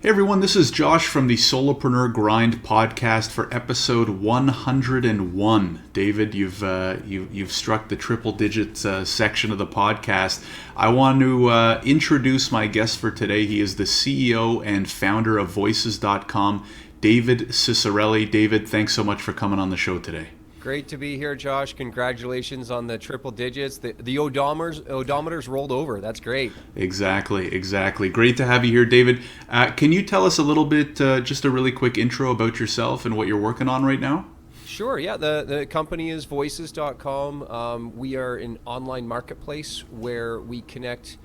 Hey everyone, this is Josh from the Solopreneur Grind podcast for episode 101. David, you've struck the triple digits section of the podcast. I want to introduce my guest for today. He is the CEO and founder of Voices.com, David Ciccarelli. David, thanks so much for coming on the show today. Great to be here, Josh. Congratulations on the triple digits. The odometer's rolled over. That's great. Exactly. Great to have you here, David. Can you tell us a little bit, just a really quick intro about yourself and what you're working on right now? Sure, yeah. The company is Voices.com. We are an online marketplace where we connect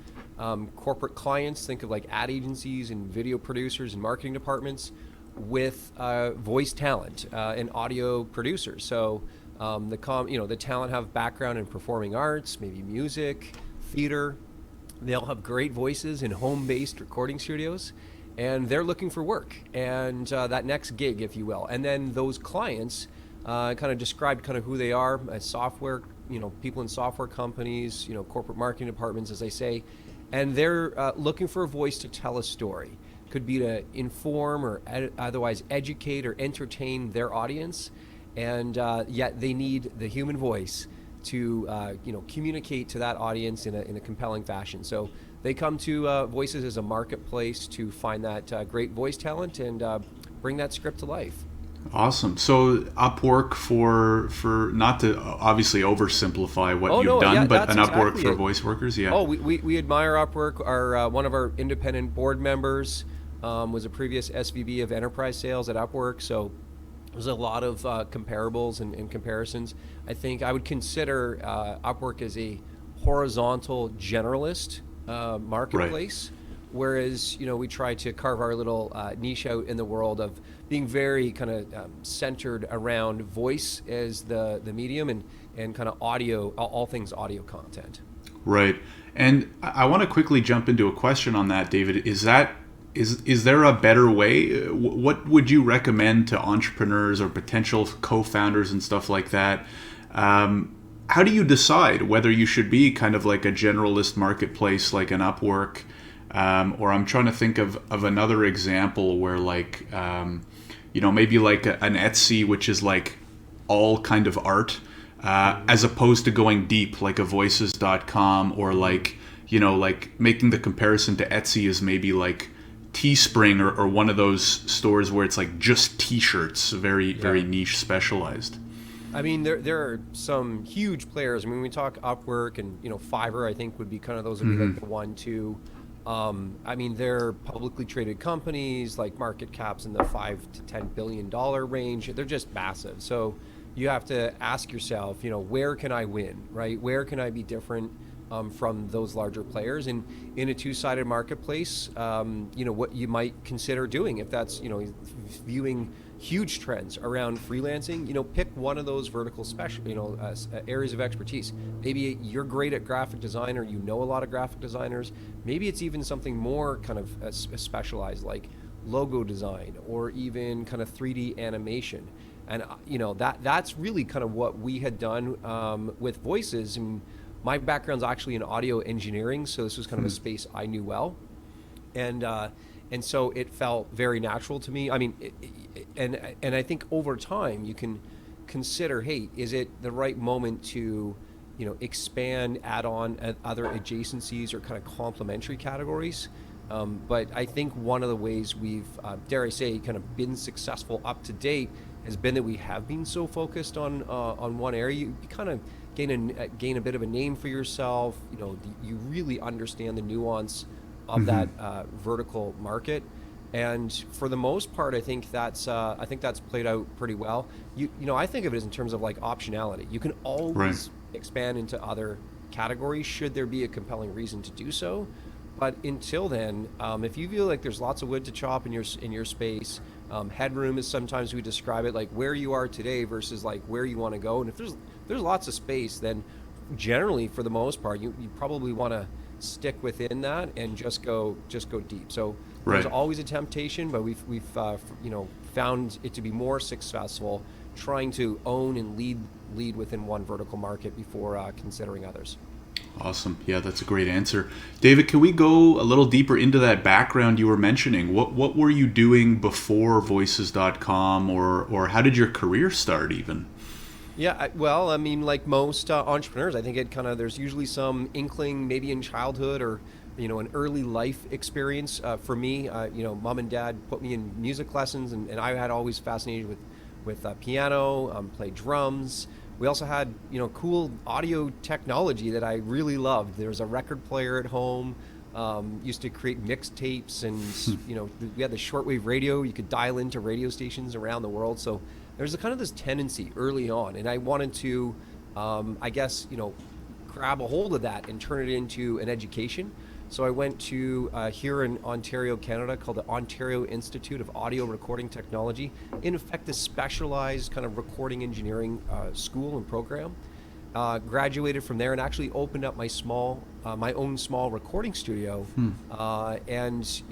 corporate clients, think of like ad agencies and video producers and marketing departments, with voice talent and audio producers. So the talent have background in performing arts, maybe music, theater. They'll have great voices in home-based recording studios, and they're looking for work and that next gig, if you will. And then those clients kind of described kind of who they are as software, people in software companies, corporate marketing departments, as they say, and they're looking for a voice to tell a story. Could be to inform or otherwise educate or entertain their audience, and yet they need the human voice to communicate to that audience in a compelling fashion. So they come to Voices as a marketplace to find that great voice talent and bring that script to life. Awesome. So Upwork for not to obviously oversimplify what you've done, but an Upwork exactly for voice workers. Yeah. Oh, we admire Upwork. Our one of our independent board members was a previous SVP of enterprise sales at Upwork. So there's a lot of comparables and comparisons. I think I would consider Upwork as a horizontal generalist marketplace. Right. Whereas, we try to carve our little niche out in the world of being very kind of centered around voice as the medium and kind of audio, all things audio content. Right. And I want to quickly jump into a question on that, David. Is there a better way? What would you recommend to entrepreneurs or potential co-founders and stuff like that? How do you decide whether you should be kind of like a generalist marketplace like an Upwork? Or I'm trying to think of another example where maybe like an Etsy, which is like all kind of art, as opposed to going deep like a Voices.com, or like making the comparison to Etsy is maybe like Teespring or one of those stores where it's like just t-shirts, very niche, specialized. I mean, there are some huge players. I mean, we talk Upwork and Fiverr, I think would be kind of those would be like the 1, 2. I mean, they're publicly traded companies, like market caps in the $5 to $10 billion range. They're just massive. So you have to ask yourself, where can I win, right? Where can I be different from those larger players? And in a two-sided marketplace, what you might consider doing if that's, viewing huge trends around freelancing, pick one of those vertical areas of expertise. Maybe you're great at graphic design, or a lot of graphic designers. Maybe it's even something more kind of specialized, like logo design or even kind of 3D animation. And that's really kind of what we had done with Voices. And my background's actually in audio engineering, so this was kind of a space I knew well. And so it felt very natural to me. I mean, and I think over time you can consider, hey, is it the right moment to, expand, add on other adjacencies or kind of complementary categories? But I think one of the ways we've, dare I say, kind of been successful up to date has been that we have been so focused on one area. You kind of gain a bit of a name for yourself. You really understand the nuance of that vertical market, and for the most part, I think that's played out pretty well. I think of it as in terms of like optionality. You can always expand into other categories should there be a compelling reason to do so. But until then, if you feel like there's lots of wood to chop in your space, headroom is sometimes we describe it like where you are today versus like where you want to go. And if there's lots of space, then generally for the most part, you probably want to stick within that and just go deep. So there's always a temptation, but we've found it to be more successful trying to own and lead within one vertical market before considering others. Awesome. Yeah, that's a great answer. David, can we go a little deeper into that background you were mentioning? What were you doing before voices.com, or how did your career start even? Yeah, well, I mean, like most entrepreneurs, I think it kind of there's usually some inkling, maybe in childhood or an early life experience. For me, mom and dad put me in music lessons, and I had always fascinated with piano, played drums. We also had cool audio technology that I really loved. There was a record player at home. Used to create mixtapes, and we had the shortwave radio. You could dial into radio stations around the world. So there's a kind of this tendency early on, and I wanted to, I guess, grab a hold of that and turn it into an education. So I went to here in Ontario, Canada, called the Ontario Institute of Audio Recording Technology. In effect, a specialized kind of recording engineering school and program. Graduated from there and actually opened up my own small recording studio, and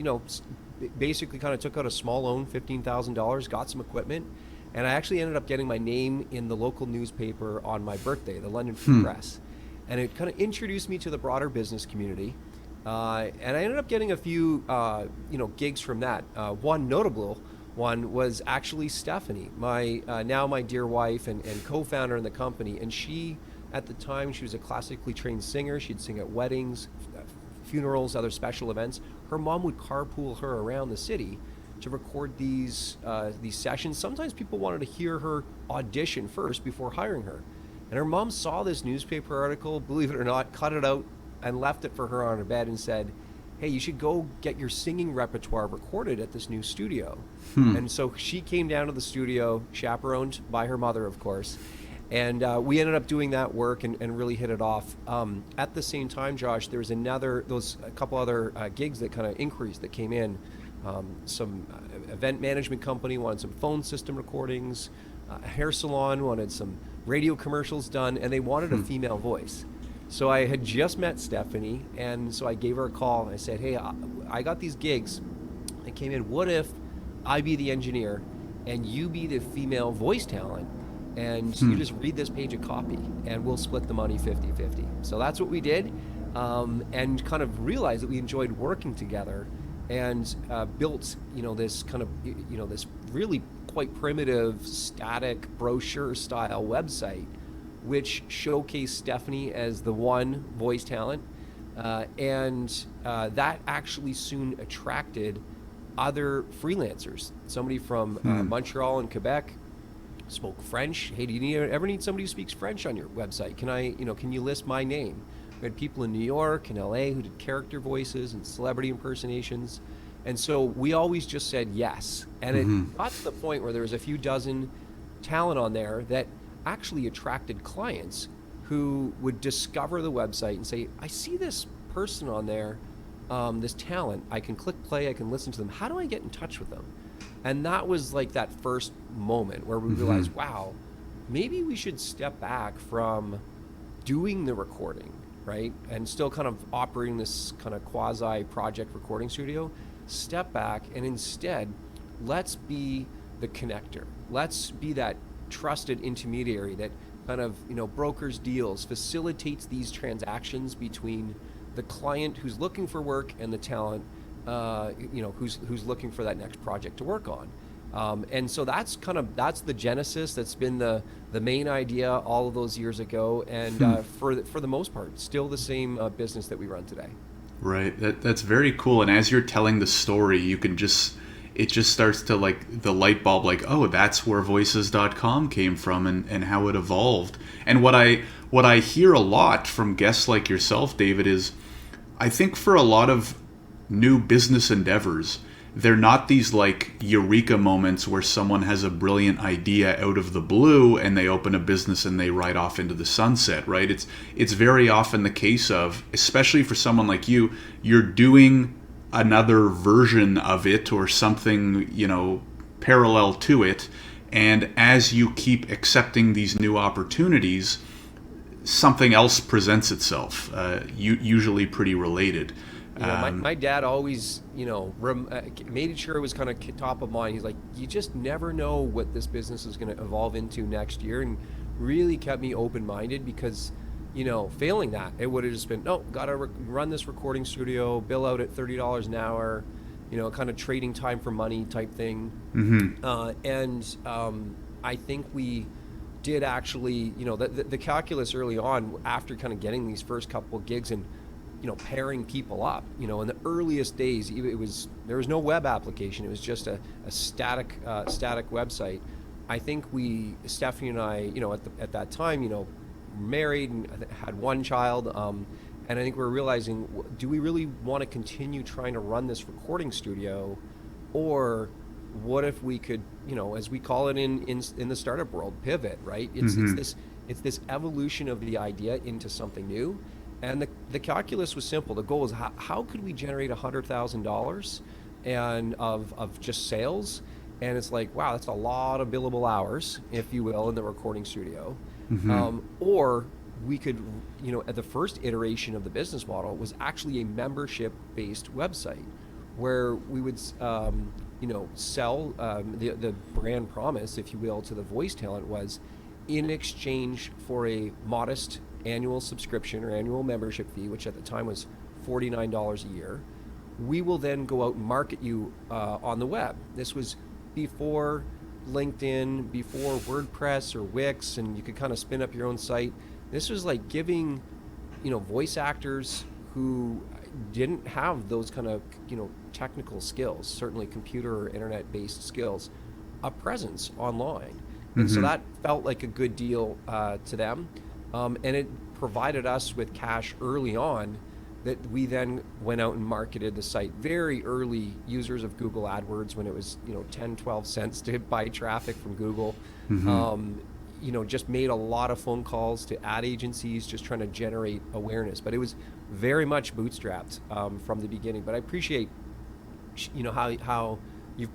basically kind of took out a small loan, $15,000, got some equipment, and I actually ended up getting my name in the local newspaper on my birthday, the London Free Press, and it kind of introduced me to the broader business community. And I ended up getting a few, gigs from that. One notable one was actually Stephanie, now my dear wife and co-founder in the company. And she, at the time, she was a classically trained singer. She'd sing at weddings, funerals, other special events. Her mom would carpool her around the city to record these sessions. Sometimes people wanted to hear her audition first before hiring her. And her mom saw this newspaper article, believe it or not, cut it out, and left it for her on her bed and said, hey, you should go get your singing repertoire recorded at this new studio. And so she came down to the studio, chaperoned by her mother, of course, and we ended up doing that work and really hit it off. At the same time, Josh, there was a couple other gigs that kind of inquiries that came in. Some event management company wanted some phone system recordings, a hair salon wanted some radio commercials done, and they wanted a female voice. So I had just met Stephanie, and so I gave her a call, and I said, hey, I got these gigs. I came in, what if I be the engineer, and you be the female voice talent, and you just read this page of copy, and we'll split the money 50-50. So that's what we did, and kind of realized that we enjoyed working together, and built, this kind of, this really quite primitive, static, brochure-style website, which showcased Stephanie as the one voice talent. And that actually soon attracted other freelancers. Somebody from Montreal and Quebec spoke French. Hey, do you ever need somebody who speaks French on your website? Can you list my name? We had people in New York and LA who did character voices and celebrity impersonations. And so we always just said yes. And it got to the point where there was a few dozen talent on there that actually attracted clients who would discover the website and say, I see this person on there, this talent, I can click play, I can listen to them. How do I get in touch with them? And that was like that first moment where we realized, wow, maybe we should step back from doing the recording, right? And still kind of operating this kind of quasi project recording studio, step back and instead, let's be the connector. Let's be that trusted intermediary that kind of brokers deals, facilitates these transactions between the client who's looking for work and the talent who's looking for that next project to work on. And so that's the genesis. That's been the main idea all of those years ago, and for the most part still the same business that we run today. Right, that's very cool. And as you're telling the story, it just starts to, like, the light bulb, like, oh, that's where voices.com came from and how it evolved. And what I hear a lot from guests like yourself, David, is I think for a lot of new business endeavors, they're not these like eureka moments where someone has a brilliant idea out of the blue and they open a business and they ride off into the sunset, right? It's very often the case of, especially for someone like you, you're doing another version of it or something, parallel to it. And as you keep accepting these new opportunities, something else presents itself, usually pretty related. My dad always, made sure it was kind of top of mind. He's like, you just never know what this business is going to evolve into next year, and really kept me open-minded because failing that, it would have just been, no, got to run this recording studio, bill out at $30 an hour, kind of trading time for money type thing. And I think we did actually, the calculus early on, after kind of getting these first couple of gigs and, pairing people up, in the earliest days, there was no web application. It was just a static website. I think Stephanie and I, at that time, married and had one child. And I think we're realizing, do we really want to continue trying to run this recording studio, or what if we could, as we call it in the startup world, pivot, right? It's this evolution of the idea into something new. And the calculus was simple. The goal was how could we generate $100,000 and of just sales? And it's like, wow, that's a lot of billable hours, if you will, in the recording studio. Or we could, at the first iteration of the business model was actually a membership-based website where we would, sell the brand promise, if you will, to the voice talent was, in exchange for a modest annual subscription or annual membership fee, which at the time was $49 a year, we will then go out and market you on the web. This was before LinkedIn, before WordPress or Wix, and you could kind of spin up your own site. This was like giving, voice actors who didn't have those kind of, technical skills, certainly computer or internet-based skills, a presence online. And so that felt like a good deal to them. And it provided us with cash early on that we then went out and marketed the site. Very early users of Google AdWords, when it was 10, 12 cents to buy traffic from Google. Just made a lot of phone calls to ad agencies, just trying to generate awareness. But it was very much bootstrapped from the beginning. But I appreciate how you've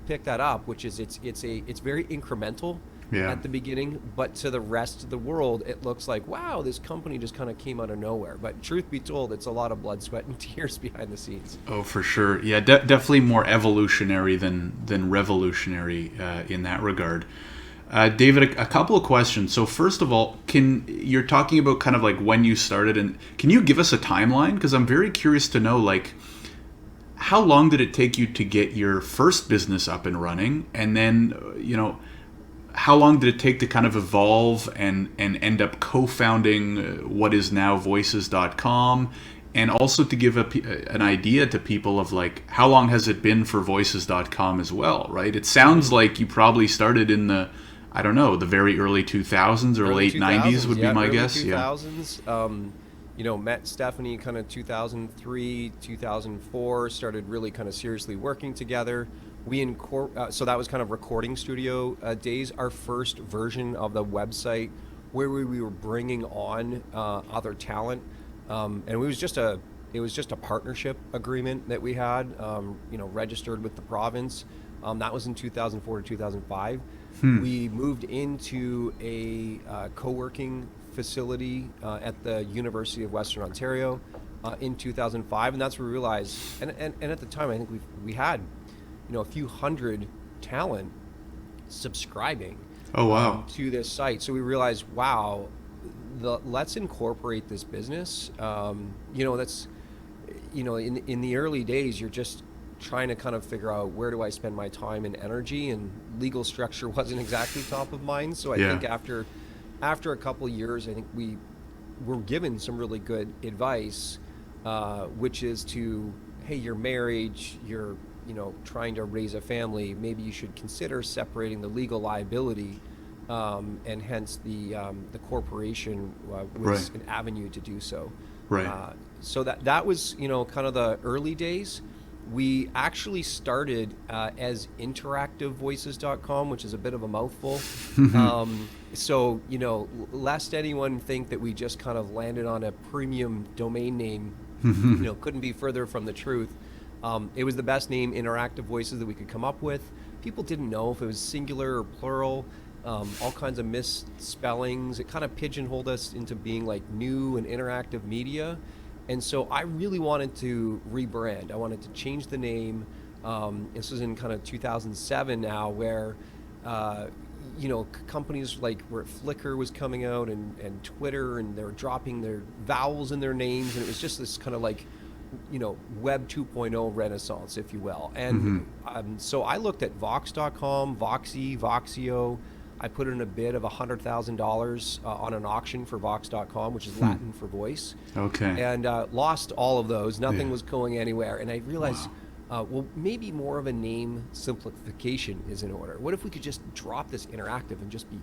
picked that up, which is it's very incremental. At the beginning, but to the rest of the world, it looks like, wow, this company just kind of came out of nowhere. But truth be told, it's a lot of blood, sweat, and tears behind the scenes. Oh, for sure. Yeah, definitely more evolutionary than revolutionary in that regard. David, a couple of questions. So first of all, you're talking about kind of like when you started, and can you give us a timeline? Because I'm very curious to know, like, how long did it take you to get your first business up and running? And then, how long did it take to kind of evolve and end up co-founding what is now voices.com? And also to give an idea to people of like, how long has it been for voices.com as well, right? It sounds like you probably started in the very early 2000s or late 90s would be my guess. 2000s. Met Stephanie kind of 2003, 2004, started really kind of seriously working together. So that was kind of recording studio days. Our first version of the website where we were bringing on other talent, and it was just a partnership agreement that we had, registered with the province. That was in 2004 to 2005. We moved into a co-working facility at the University of Western Ontario in 2005, and that's where we realized, and at the time I think we had a few hundred talent subscribing to this site. So we realized, wow, let's incorporate this business. That's in the early days, you're just trying to kind of figure out, where do I spend my time and energy, and legal structure wasn't exactly top of mind. So I think after a couple of years, I think we were given some really good advice, which is to, hey, you're married, you're trying to raise a family, maybe you should consider separating the legal liability, and hence the corporation was an avenue to do so. So that was kind of the early days. We actually started as interactivevoices.com, which is a bit of a mouthful. So lest anyone think that we just kind of landed on a premium domain name, couldn't be further from the truth. It was the best name, Interactive Voices, that we could come up with. People didn't know if it was singular or plural, all kinds of misspellings. It kind of pigeonholed us into being like new and interactive media. And so I really wanted to rebrand. I wanted to change the name. This was in kind of 2007 now, where, companies like where Flickr was coming out and Twitter, and they were dropping their vowels in their names, and it was just this kind of like, Web 2.0 renaissance, if you will. And so I looked at Vox.com, Voxy, Voxio. I put in a bid of $100,000 on an auction for Vox.com, which is Latin for voice. Okay. And lost all of those. Nothing was going anywhere. And I realized, well, maybe more of a name simplification is in order. What if we could just drop this interactive and just be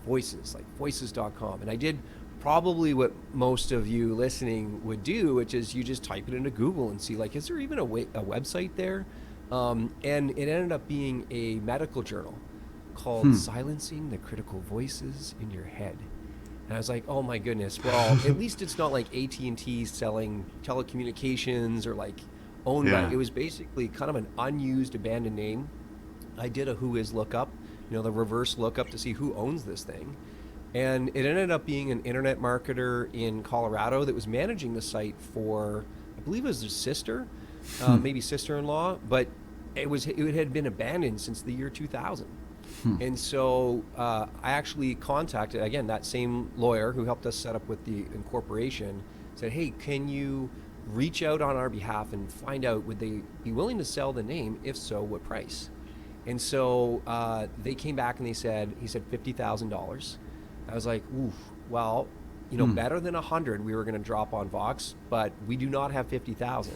voices, like voices.com? And I did probably what most of you listening would do, which is you just type it into Google and see, like, is there even a website there? And it ended up being a medical journal called Silencing the Critical Voices in Your Head. And I was like, oh my goodness, well, at least it's not like AT&T selling telecommunications or like owned by, it was basically kind of an unused, abandoned name. I did a who is lookup, the reverse lookup to see who owns this thing. And it ended up being an internet marketer in Colorado that was managing the site for, I believe it was his sister, maybe sister-in-law, but it had been abandoned since the year 2000. And so I actually contacted, again, that same lawyer who helped us set up with the incorporation, said, hey, can you reach out on our behalf and find out, would they be willing to sell the name? If so, what price? And so they came back and he said $50,000. I was like, oof, well, better than 100 we were going to drop on Vox, but we do not have 50,000.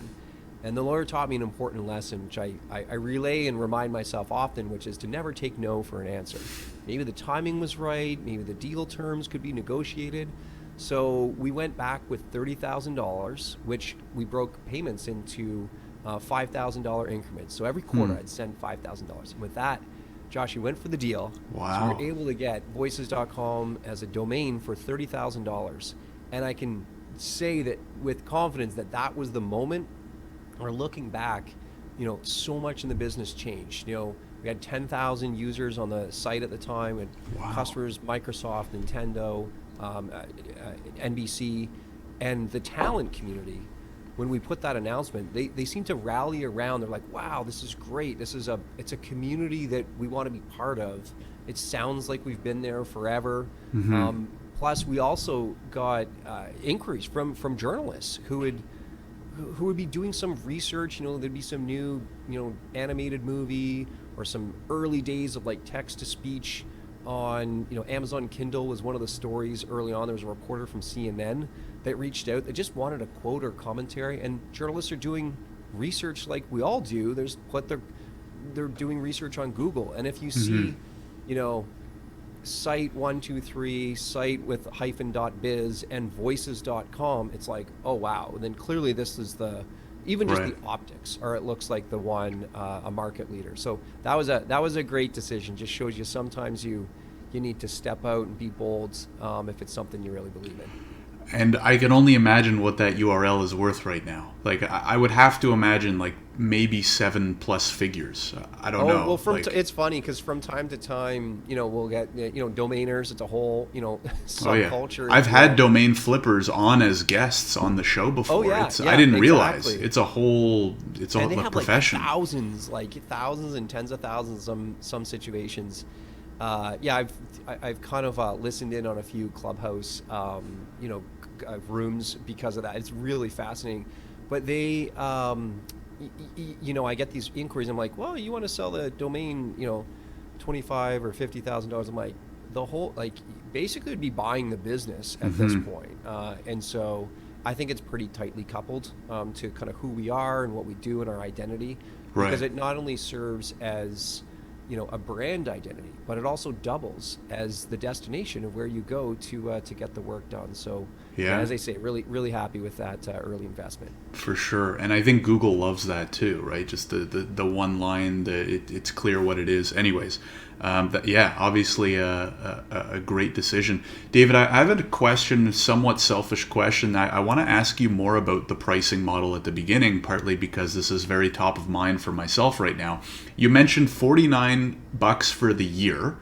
And the lawyer taught me an important lesson, which I relay and remind myself often, which is to never take no for an answer. Maybe the timing was right, maybe the deal terms could be negotiated. So we went back with $30,000, which we broke payments into $5,000 increments. So every quarter I'd send $5,000. And with that, Josh, we went for the deal. Wow. So we were able to get voices.com as a domain for $30,000. And I can say that with confidence that was the moment. Or looking back, so much in the business changed. We had 10,000 users on the site at the time, and customers, Microsoft, Nintendo, NBC, and the talent community. When we put that announcement, they seem to rally around. They're like, wow, this is great. It's a community that we want to be part of. It sounds like we've been there forever. Plus, we also got inquiries from journalists who would be doing some research. There'd be some new, animated movie or some early days of like text to speech on, Amazon Kindle was one of the stories early on. There was a reporter from CNN that reached out. They just wanted a quote or commentary, and journalists are doing research like we all do. They're doing research on Google. And if you see, site 123, site with -biz and voices.com, it's like, oh wow. And then clearly this is the optics, or it looks like the one a market leader. So that was a great decision. Just shows you sometimes you need to step out and be bold if it's something you really believe in. And I can only imagine what that URL is worth right now. Like, I would have to imagine like maybe 7+ figures. I don't know. Well, it's funny because from time to time, we'll get, domainers. It's a whole, subculture. I've had domain flippers on as guests on the show before. I didn't realize it's a whole, and they have profession. Like thousands and tens of thousands. Some situations. I've kind of listened in on a few Clubhouse, rooms because of that. It's really fascinating. But they, I get these inquiries. I'm like, well, you want to sell the domain, $25,000 or $50,000. I'm like, the whole, basically would be buying the business at this point. And so I think it's pretty tightly coupled to kind of who we are and what we do and our identity. Right. Because it not only serves as a brand identity, but it also doubles as the destination of where you go to get the work done. So, as I say, really, really happy with that early investment. For sure, and I think Google loves that too, right? Just the one line, it's clear what it is. Anyways, obviously a great decision. David, I have a question, a somewhat selfish question. I want to ask you more about the pricing model at the beginning, partly because this is very top of mind for myself right now. You mentioned $49 for the year.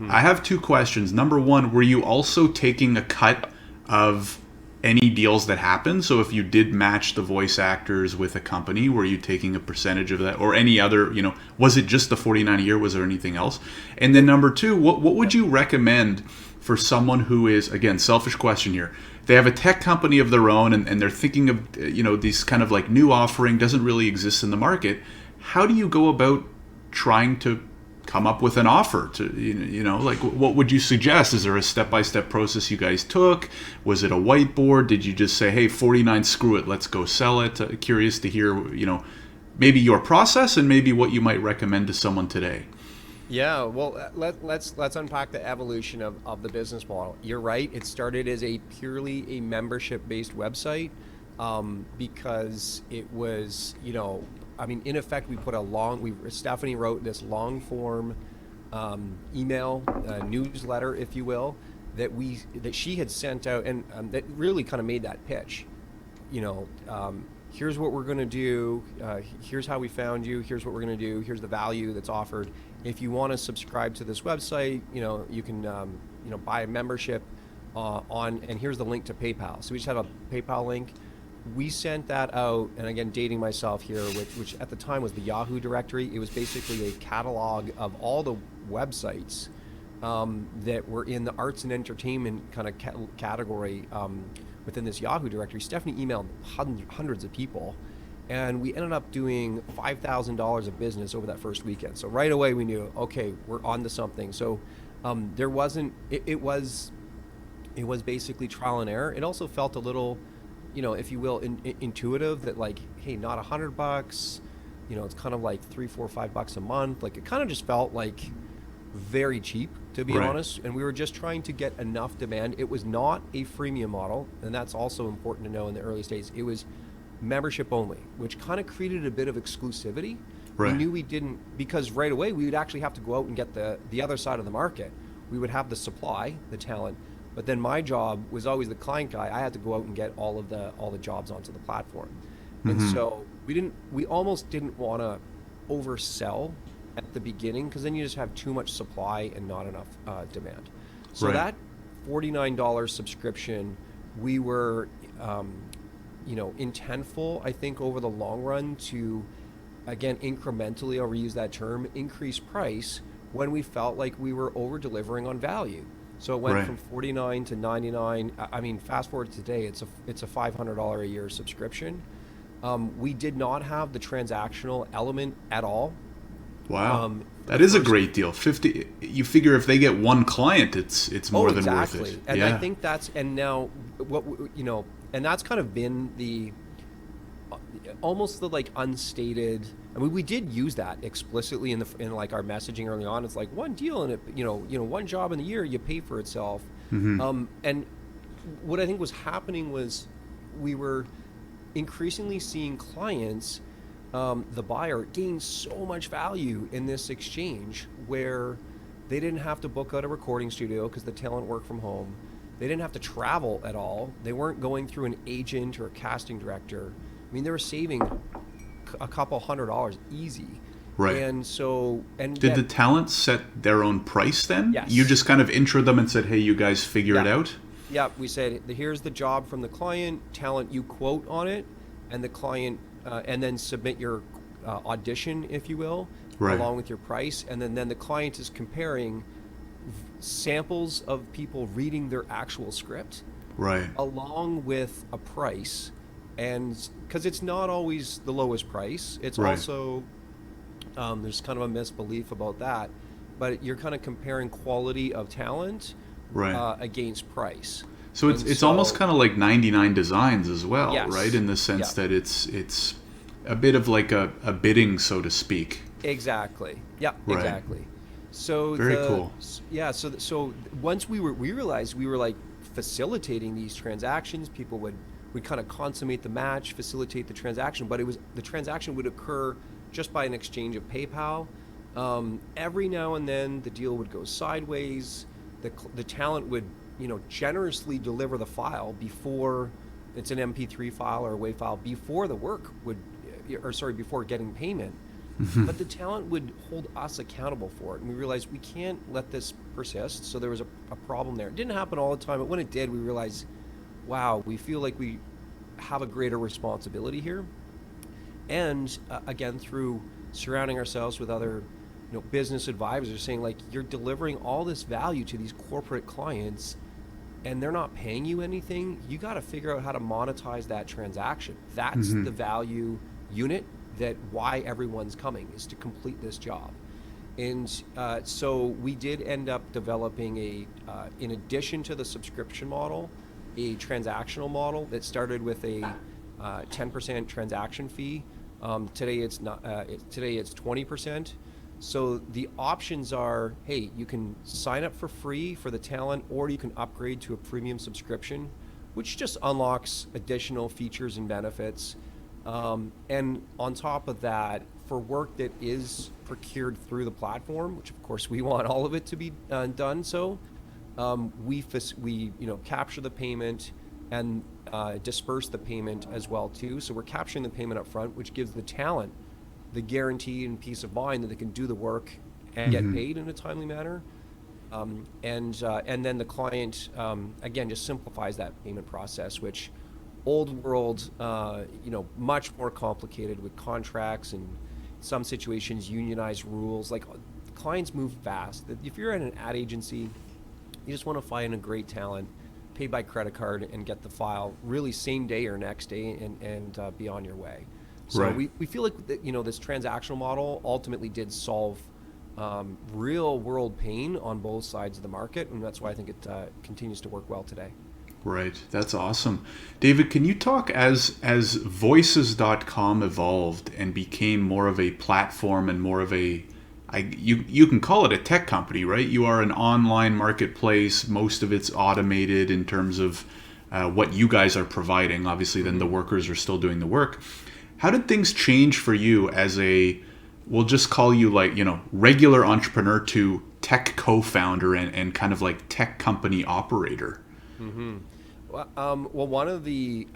I have two questions. Number one, were you also taking a cut of any deals that happen? So if you did match the voice actors with a company, were you taking a percentage of that, or any other, was it just the 49 a year? Was there anything else? And then number two, what would you recommend for someone who is, again, selfish question here, they have a tech company of their own, and they're thinking of, these kind of like new offering doesn't really exist in the market. How do you go about trying to come up with an offer to, like, what would you suggest? Is there a step-by-step process you guys took? Was it a whiteboard? Did you just say, hey, 49, screw it, let's go sell it? Curious to hear, maybe your process and maybe what you might recommend to someone today. Yeah, well, let's unpack the evolution of the business model. You're right. It started as purely a membership-based website, because it was, in effect, Stephanie wrote this long form email newsletter, if you will, that she had sent out, and that really kind of made that pitch. Here's what we're going to do. Here's how we found you. Here's what we're going to do. Here's the value that's offered. If you want to subscribe to this website, you can, buy a membership and here's the link to PayPal. So we just had a PayPal link. We sent that out, and again, dating myself here, which at the time was the Yahoo directory. It was basically a catalog of all the websites that were in the arts and entertainment kind of category within this Yahoo directory. Stephanie emailed hundreds of people, and we ended up doing $5,000 of business over that first weekend. So right away we knew, okay, we're on to something. So there wasn't, it was basically trial and error. It also felt a little, if you will, intuitive, that like, hey, not $100, it's kind of like $3, $4, $5 a month. Like, it kind of just felt like very cheap, to be honest. And we were just trying to get enough demand. It was not a freemium model, and that's also important to know in the early stages. It was membership only, which kind of created a bit of exclusivity. We knew we didn't, because right away we would actually have to go out and get the other side of the market. We would have the supply, the talent, but then my job was always the client guy. I had to go out and get all the jobs onto the platform. And so we almost didn't want to oversell at the beginning, because then you just have too much supply and not enough demand. So that $49 subscription, we were intentful, I think, over the long run to, again, incrementally, I'll reuse that term, increase price when we felt like we were over delivering on value. So it went from 49 to 99. I mean, fast forward to today, it's a $500 a year subscription. We did not have the transactional element at all. Wow, that is a great deal. 50. You figure if they get one client, it's more than worth it. And I think that's, and now what and that's kind of been the almost the like unstated. I mean, we did use that explicitly in like our messaging early on. It's like one deal, and it one job in the year, you pay for itself. And what I think was happening was we were increasingly seeing clients, the buyer, gain so much value in this exchange where they didn't have to book out a recording studio because the talent worked from home. They didn't have to travel at all. They weren't going through an agent or a casting director. I mean, they were saving a couple $100 easy. And so, did the talent set their own price then? Yes. You just kind of intro them and said, hey, you guys figure it out? Yeah, we said, here's the job from the client, talent, you quote on it, and the client, and then submit your audition, if you will, along with your price. And then the client is comparing samples of people reading their actual script, along with a price. And because it's not always the lowest price, it's also, there's kind of a misbelief about that, but you're kind of comparing quality of talent against price. So it's almost kind of like 99 designs as well, right? In the sense that it's a bit of like a bidding, so to speak. Exactly. Yeah, exactly. So very cool. Yeah. So once we realized we were like facilitating these transactions, people would kind of consummate the match, facilitate the transaction, but the transaction would occur just by an exchange of PayPal. Every now and then the deal would go sideways. The talent would generously deliver the file before it's an MP3 file or a WAV file before the work before getting payment. But the talent would hold us accountable for it, and we realized we can't let this persist. So there was a problem there. It didn't happen all the time, but when it did, we realized wow, we feel like we have a greater responsibility here. And again, through surrounding ourselves with other business advisors, saying like, you're delivering all this value to these corporate clients and they're not paying you anything, you got to figure out how to monetize that transaction. That's the value unit, that why everyone's coming is to complete this job. And so we did end up developing in addition to the subscription model, a transactional model that started with a 10% transaction fee. Today it's not. Today it's 20%. So the options are, hey, you can sign up for free for the talent, or you can upgrade to a premium subscription, which just unlocks additional features and benefits. And on top of that, for work that is procured through the platform, which of course we want all of it to be done, so we capture the payment and disperse the payment as well too. So we're capturing the payment up front, which gives the talent the guarantee and peace of mind that they can do the work and get paid in a timely manner. And then the client again just simplifies that payment process, which old world, much more complicated with contracts and some situations unionized rules. Like, clients move fast. If you're at an ad agency, you just want to find a great talent, pay by credit card, and get the file really same day or next day, and be on your way. So Right. we feel like this transactional model ultimately did solve real world pain on both sides of the market, and that's why I think it continues to work well today. Right. That's awesome. David, can you talk as voices.com evolved and became more of a platform and more of you can call it a tech company, right? You are an online marketplace. Most of it's automated in terms of what you guys are providing. Obviously, then the workers are still doing the work. How did things change for you as we'll just call you regular entrepreneur to tech co-founder and kind of like tech company operator? Well, one of the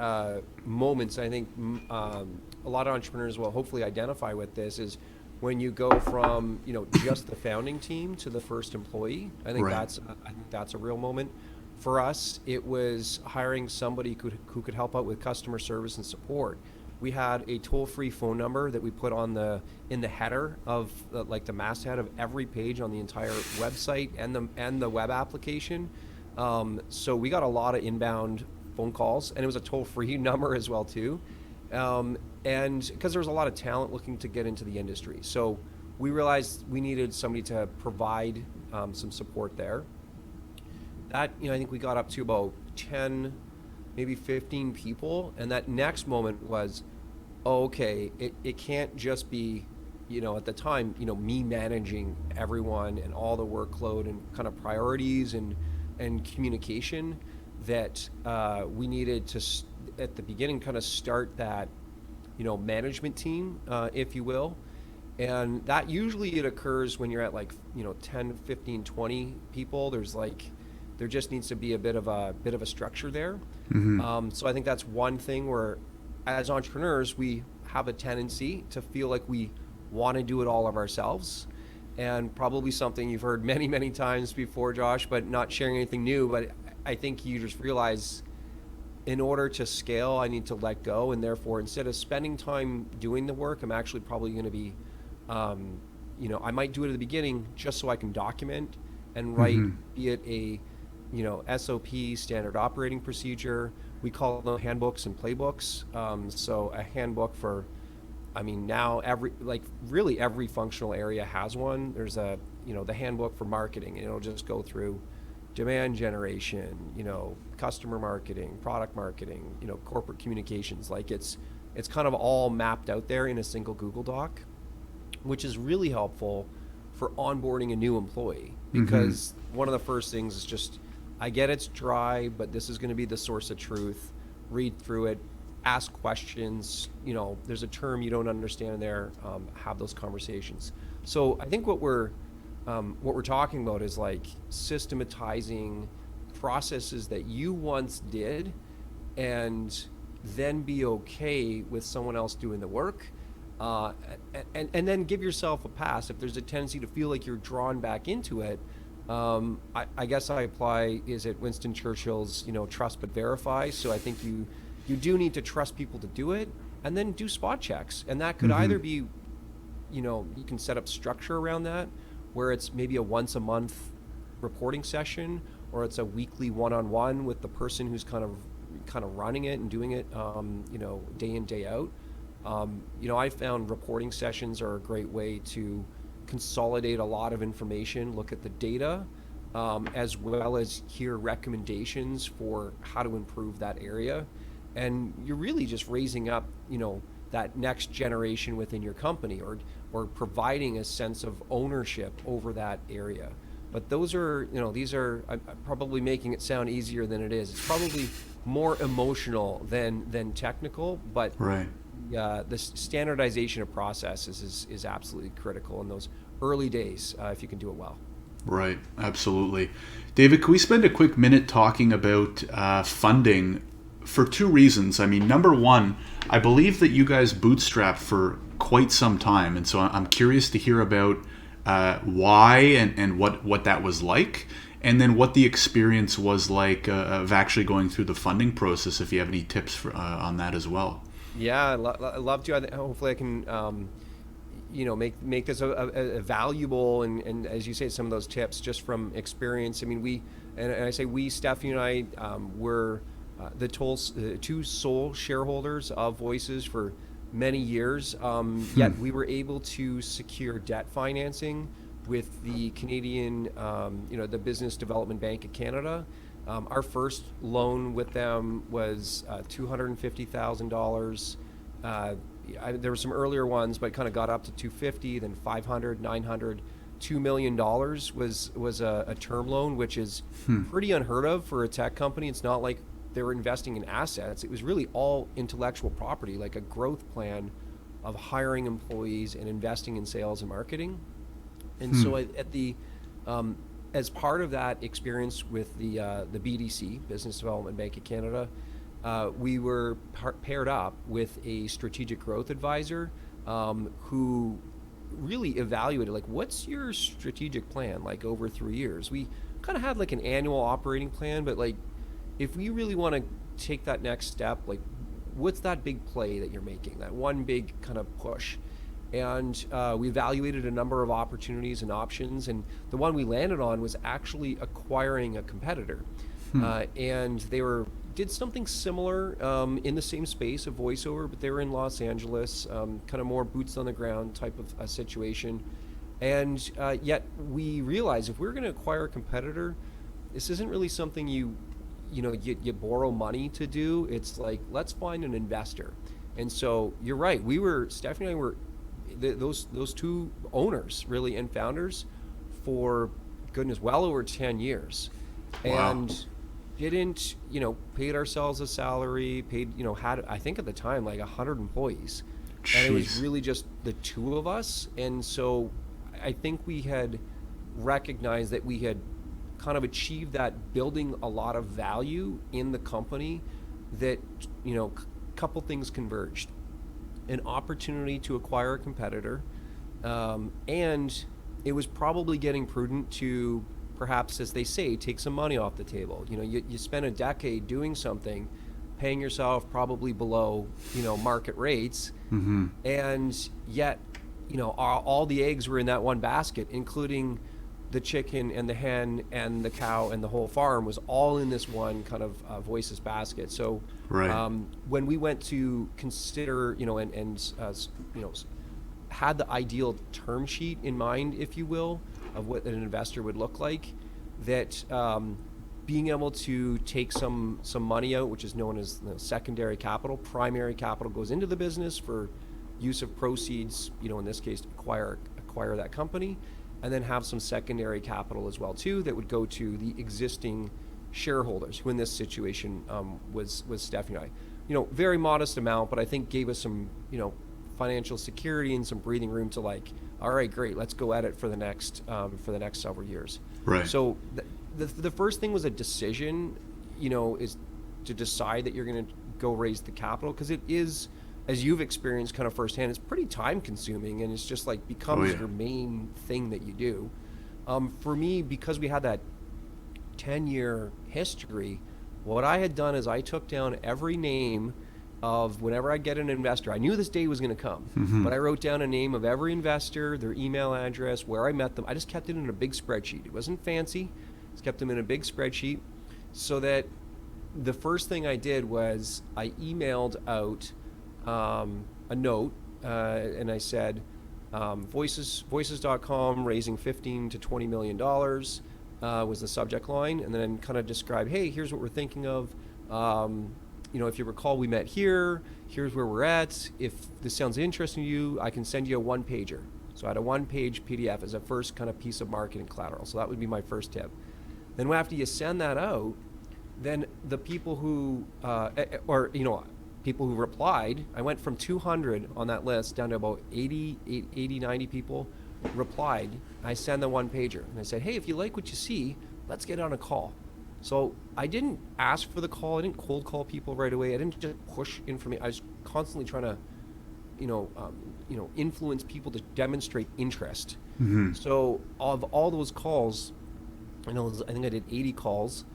moments I think a lot of entrepreneurs will hopefully identify with this is when you go from just the founding team to the first employee. I think Right. that's a real moment. For us, it was hiring somebody who could help out with customer service and support. We had a toll-free phone number that we put in the header of the masthead of every page on the entire website and the web application. So we got a lot of inbound phone calls, and it was a toll-free number as well too. And because there was a lot of talent looking to get into the industry, so we realized we needed somebody to provide some support there. That I think we got up to about 10, maybe 15 people, and that next moment was, oh, okay, it can't just be at the time me managing everyone and all the workload and kind of priorities and communication, that we needed to at the beginning kind of start that management team, if you will. And that usually it occurs when you're at 10, 15, 20 people. There just needs to be a bit of a structure there. So I think that's one thing where, as entrepreneurs, we have a tendency to feel like we want to do it all of ourselves, and probably something you've heard many, many times before, Josh, but not sharing anything new. But I think you just realize, in order to scale, I need to let go, and therefore, instead of spending time doing the work, I'm actually probably going to be, I might do it at the beginning just so I can document and write, be it a, SOP, standard operating procedure. We call them handbooks and playbooks. So a handbook for, now really every functional area has one. There's the handbook for marketing, and it'll just go through demand generation, customer marketing, product marketing, corporate communications. It's kind of all mapped out there in a single Google Doc, which is really helpful for onboarding a new employee, because one of the first things is just, I get it's dry, but this is going to be the source of truth. Read through it, ask questions. There's a term you don't understand there. Have those conversations. So I think what we're talking about is systematizing processes that you once did, and then be okay with someone else doing the work, and then give yourself a pass if there's a tendency to feel like you're drawn back into it. I guess I apply is it Winston Churchill's, trust but verify. So I think you do need to trust people to do it, and then do spot checks. And that could either be, you can set up structure around that, where it's maybe a once a month reporting session, or it's a weekly one-on-one with the person who's kind of running it and doing it, day in, day out. I found reporting sessions are a great way to consolidate a lot of information, look at the data, as well as hear recommendations for how to improve that area. And you're really just raising up, that next generation within your company, or providing a sense of ownership over that area. But those are, these are, I'm probably making it sound easier than it is. It's probably more emotional than technical, but Right. the standardization of processes is absolutely critical in those early days, if you can do it well. Right, absolutely. David, can we spend a quick minute talking about funding for two reasons? I mean, number one, I believe that you guys bootstrapped for quite some time, and so I'm curious to hear about why and what that was like, and then what the experience was like of actually going through the funding process, if you have any tips on that as well. Yeah, I love to. Hopefully, I can, make this a valuable and as you say, some of those tips just from experience. I mean, and I say we, Stephanie and I, were the two sole shareholders of Voices for many years. Yet we were able to secure debt financing with the Canadian, the Business Development Bank of Canada. Our first loan with them was $250,000. There were some earlier ones, but kind of got up to 250, then 500, 900, $2 million was a term loan, which is pretty unheard of for a tech company. It's not like they were investing in assets. It was really all intellectual property, like a growth plan of hiring employees and investing in sales and marketing. And so as part of that experience with the BDC, Business Development Bank of Canada, we were paired up with a strategic growth advisor who really evaluated, like, what's your strategic plan like over 3 years? We kind of had like an annual operating plan, but like, if we really want to take that next step, like, what's that big play that you're making, that one big kind of push? And we evaluated a number of opportunities and options, and the one we landed on was actually acquiring a competitor. And they did something similar in the same space of voiceover, but they were in Los Angeles, kind of more boots on the ground type of a situation. And yet we realized if we're going to acquire a competitor, this isn't really something you borrow money to do. It's like, let's find an investor. And so you're right. Stephanie and I were those two owners really and founders for goodness, well over 10 years. Wow. And didn't, paid ourselves a salary, had, I think at the time, like 100 employees. Jeez. And it was really just the two of us. And so I think we had recognized that we had kind of achieved that, building a lot of value in the company, that, couple things converged. An opportunity to acquire a competitor, and it was probably getting prudent to, perhaps, as they say, take some money off the table. You spend a decade doing something, paying yourself probably below, market rates, and yet, all the eggs were in that one basket, including the chicken and the hen and the cow and the whole farm was all in this one kind of Voices basket. So Right. When we went to consider, had the ideal term sheet in mind, if you will, of what an investor would look like, that being able to take some money out, which is known as secondary capital. Primary capital goes into the business for use of proceeds, in this case, to acquire that company, and then have some secondary capital as well too that would go to the existing shareholders, who in this situation was Stephanie and I. Very modest amount, but I think gave us some financial security and some breathing room to, like, all right, great, let's go at it for the next several years. Right. So the first thing was a decision, is to decide that you're going to go raise the capital, because it is, as you've experienced kind of firsthand, it's pretty time consuming, and it's just like becomes your main thing that you do. For me, because we had that 10-year history, what I had done is I took down every name of whenever I get an investor. I knew this day was going to come, but I wrote down a name of every investor, their email address, where I met them. I just kept it in a big spreadsheet. It wasn't fancy. Just kept them in a big spreadsheet, so that the first thing I did was I emailed out a note, and I said, voices.com raising $15 to $20 million was the subject line, and then kind of describe, hey, here's what we're thinking of. If you recall, we met here. Here's where we're at. If this sounds interesting to you, I can send you a one-pager. So I had a one-page PDF as a first kind of piece of marketing collateral. So that would be my first tip. Then after you send that out, then the people who, people who replied, I went from 200 on that list down to about 80, 90 people replied. I send the one-pager. And I said, hey, if you like what you see, let's get on a call. So I didn't ask for the call. I didn't cold call people right away. I didn't just push information. I was constantly trying to, influence people to demonstrate interest. So of all those calls, I think I did 80 calls.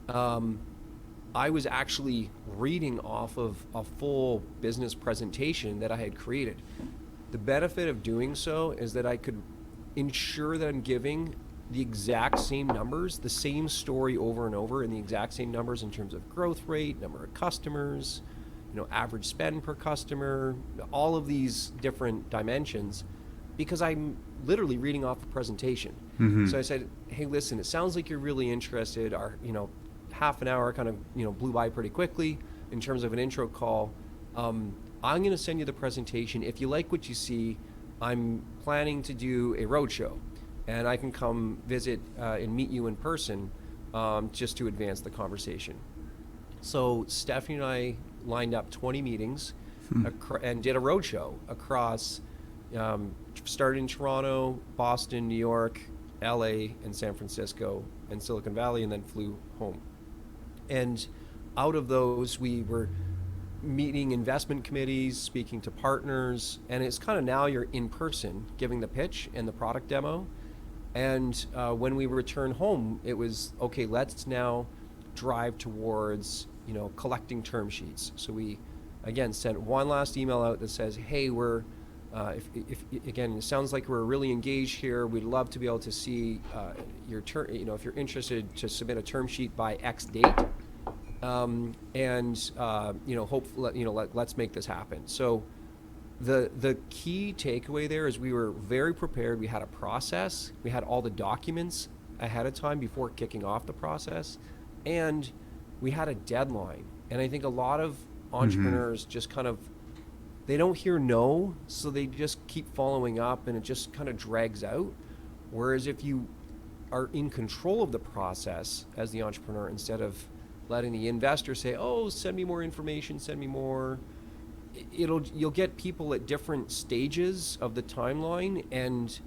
I was actually reading off of a full business presentation that I had created. The benefit of doing so is that I could ensure that I'm giving the exact same numbers, the same story over and over in the exact same numbers in terms of growth rate, number of customers, average spend per customer, all of these different dimensions, because I'm literally reading off a presentation. So I said, hey, listen, it sounds like you're really interested. Our, half an hour kind of, blew by pretty quickly in terms of an intro call. I'm going to send you the presentation. If you like what you see, I'm planning to do a roadshow, and I can come visit and meet you in person just to advance the conversation. So Stephanie and I lined up 20 meetings and did a roadshow across, started in Toronto, Boston, New York, LA, and San Francisco, and Silicon Valley, and then flew home. And out of those, we were meeting investment committees, speaking to partners, and it's kind of now you're in person giving the pitch and the product demo. And when we return home, it was, okay, let's now drive towards, collecting term sheets. So we, again, sent one last email out that says, hey, we're, if again, it sounds like we're really engaged here. We'd love to be able to see your term, if you're interested to submit a term sheet by X date. Hopefully, let's make this happen. So the key takeaway there is we were very prepared. We had a process. We had all the documents ahead of time before kicking off the process, and we had a deadline. And I think a lot of entrepreneurs just kind of, they don't hear no, so they just keep following up, and it just kind of drags out. Whereas if you are in control of the process as the entrepreneur, instead of letting the investor say, oh, send me more information, send me more, you'll get people at different stages of the timeline, and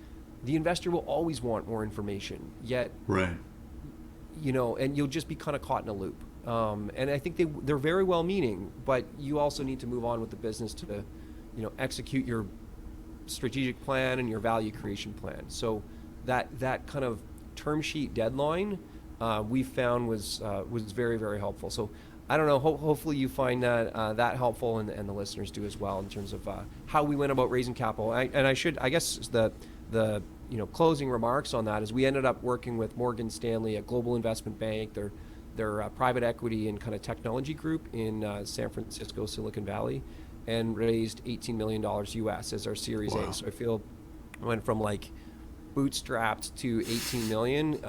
the investor will always want more information, yet, right, and you'll just be kind of caught in a loop. And I think they're very well meaning, but you also need to move on with the business to, execute your strategic plan and your value creation plan. So that kind of term sheet deadline we found was very, very helpful. So I don't know, hopefully you find that helpful, and the listeners do as well, in terms of how we went about raising capital. I guess the closing remarks on that is we ended up working with Morgan Stanley, a global investment bank. They're private equity and kind of technology group in San Francisco, Silicon Valley, and raised $18 million US as our Series A. So I feel I went from like bootstrapped to 18 million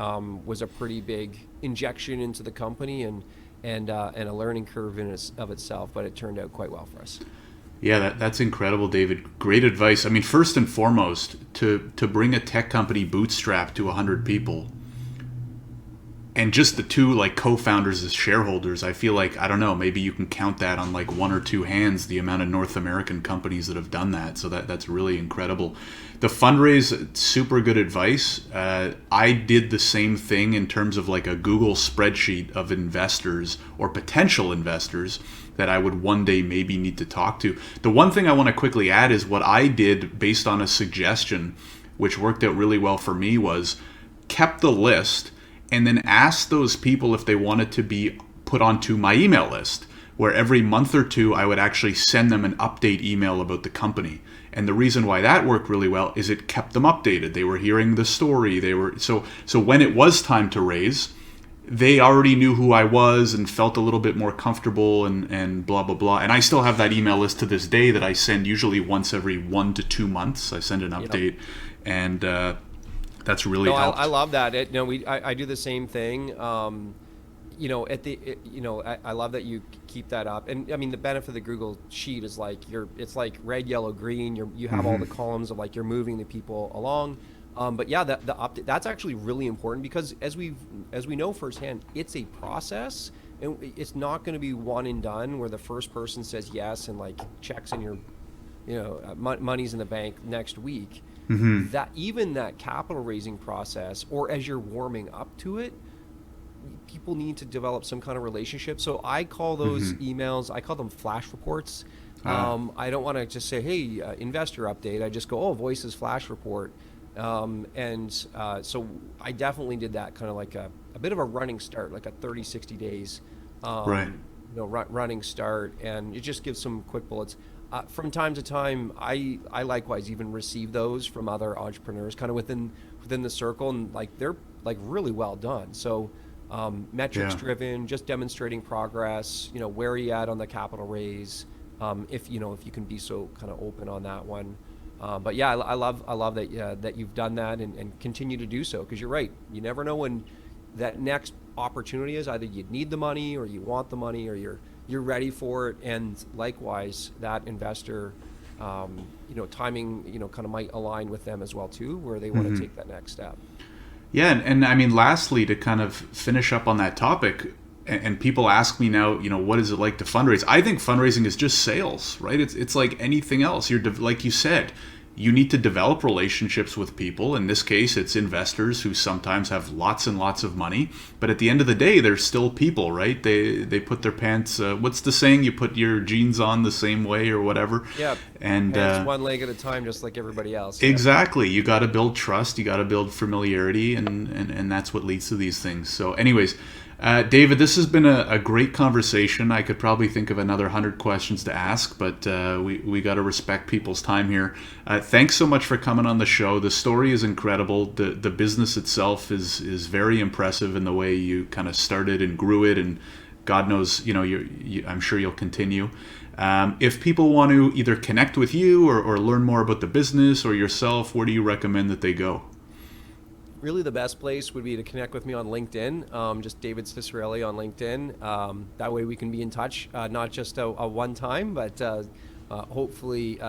was a pretty big injection into the company, and a learning curve in of itself, but it turned out quite well for us. Yeah, that's incredible, David. Great advice. I mean, first and foremost, to bring a tech company bootstrapped to 100 people, and just the two like co-founders as shareholders, I feel like, I don't know, maybe you can count that on like one or two hands, the amount of North American companies that have done that. So that's really incredible. The fundraise, super good advice. I did the same thing in terms of like a Google spreadsheet of investors or potential investors that I would one day maybe need to talk to. The one thing I want to quickly add is what I did based on a suggestion, which worked out really well for me, was kept the list, and then asked those people if they wanted to be put onto my email list, where every month or two I would actually send them an update email about the company. And the reason why that worked really well is it kept them updated. They were hearing the story. They were so when it was time to raise, they already knew who I was and felt a little bit more comfortable and blah, blah, blah. And I still have that email list to this day that I send usually once every 1 to 2 months. I send an update, and that's really helped. I love that. I do the same thing. I love that you keep that up. And I mean, the benefit of the Google Sheet is like it's like red, yellow, green. You have all the columns of like you're moving the people along. But yeah, the update, that's actually really important, because as we know firsthand, it's a process, and it's not going to be one and done where the first person says yes and like checks in your, money's in the bank next week. That even that capital raising process, or as you're warming up to it, people need to develop some kind of relationship. So I call those emails, I call them flash reports. I don't want to just say, hey, investor update. I just go, oh, Voice's flash report. So I definitely did that kind of like a bit of a running start, like a 30, 60 days, running start. And it just gives some quick bullets. From time to time, I likewise even receive those from other entrepreneurs kind of within the circle, and like they're like really well done. So metrics driven, just demonstrating progress, where are you at on the capital raise, if you can be so kind of open on that one. But yeah, I love that you've done that and continue to do so, because you're right. You never know when that next opportunity is. Either you need the money, or you want the money, or you're ready for it. And likewise, that investor, timing, kind of might align with them as well too, where they want to take that next step. Yeah, and I mean, lastly, to kind of finish up on that topic, and people ask me now, what is it like to fundraise? I think fundraising is just sales, right? It's like anything else. Like you said, you need to develop relationships with people. In this case, it's investors who sometimes have lots and lots of money. But at the end of the day, they're still people, right? They put their pants, what's the saying? You put your jeans on the same way or whatever. Yeah. And it's one leg at a time, just like everybody else. Exactly. You got to build trust. You got to build familiarity. And that's what leads to these things. So anyways, David, this has been a great conversation. I could probably think of another 100 questions to ask, but we got to respect people's time here. Thanks so much for coming on the show. The story is incredible. The business itself is very impressive in the way you kind of started and grew it, and God knows, I'm sure you'll continue. If people want to either connect with you or learn more about the business or yourself, where do you recommend that they go? Really, the best place would be to connect with me on LinkedIn, just David Ciccarelli on LinkedIn. That way we can be in touch, not just a one time, but hopefully,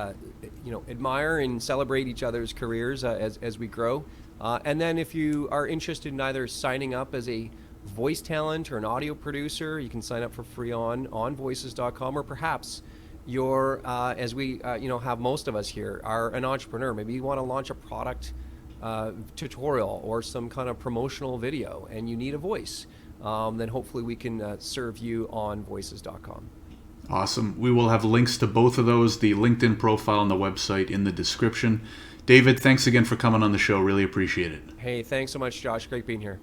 admire and celebrate each other's careers as we grow. And then if you are interested in either signing up as a voice talent or an audio producer, you can sign up for free on voices.com, or perhaps you're, as we have most of us here, are an entrepreneur. Maybe you want to launch a product tutorial or some kind of promotional video and you need a voice, then hopefully we can serve you on voices.com. Awesome. We will have links to both of those, the LinkedIn profile and the website, in the description. David, thanks again for coming on the show. Really appreciate it. Hey, thanks so much, Josh. Great being here.